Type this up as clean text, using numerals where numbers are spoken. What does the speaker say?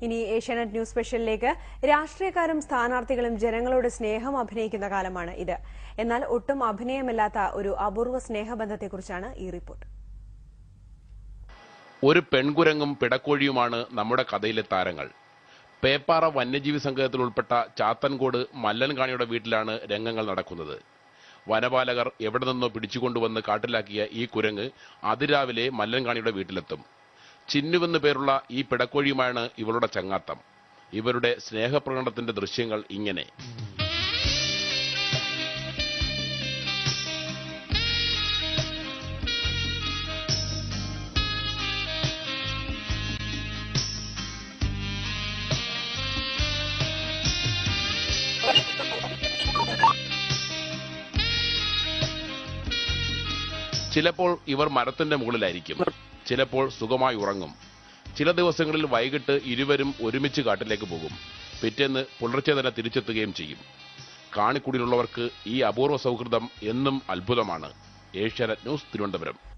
ഇനി ഏഷ്യാനെറ്റ് ന്യൂസ് സ്പെഷ്യലിലേക്ക്. രാഷ്ട്രീയക്കാരും സ്ഥാനാർത്ഥികളും ജനങ്ങളോട് സ്നേഹം അഭിനയിക്കുന്ന കാലമാണ് ഇത്. എന്നാൽ ഒട്ടും അഭിനയമില്ലാത്ത ഒരു അപൂർവ സ്നേഹബന്ധത്തെക്കുറിച്ചാണ് ഈ റിപ്പോർട്ട്. ഒരു പെൺകുരങ്ങും പിടക്കോഴിയുമാണ് നമ്മുടെ കഥയിലെ താരങ്ങൾ. പേപ്പാറ വന്യജീവി സംഘത്തിൽ ഉൾപ്പെട്ട ചാത്തൻകോട് മല്ലൻകാണിയുടെ വീട്ടിലാണ് രംഗങ്ങൾ നടക്കുന്നത്. വനപാലകർ എവിടെ നിന്നോ പിടിച്ചുകൊണ്ടുവന്ന് കാട്ടിലാക്കിയ ഈ കുരങ്ങ് അതിരാവിലെ മല്ലൻകാണിയുടെ വീട്ടിലെത്തും. ചിന്നുവെന്ന് പേരുള്ള ഈ പിടക്കോഴിയുമാണ് ഇവളുടെ ചങ്ങാത്തം. ഇവരുടെ സ്നേഹപ്രകടനത്തിന്റെ ദൃശ്യങ്ങൾ ഇങ്ങനെ. ചിലപ്പോൾ ഇവർ മരത്തിന്റെ മുകളിലായിരിക്കും, ചിലപ്പോൾ സുഖമായി ഉറങ്ങും. ചില ദിവസങ്ങളിൽ വൈകിട്ട് ഇരുവരും ഒരുമിച്ച് കാട്ടിലേക്ക് പോകും. പിറ്റേന്ന് പുലർച്ചെ തന്നെ തിരിച്ചെത്തുകയും ചെയ്യും. കാണിക്കുടിയിലുള്ളവർക്ക് ഈ അപൂർവ സൗഹൃദം എന്നും അത്ഭുതമാണ്. ഏഷ്യാനെറ്റ് ന്യൂസ്, തിരുവനന്തപുരം.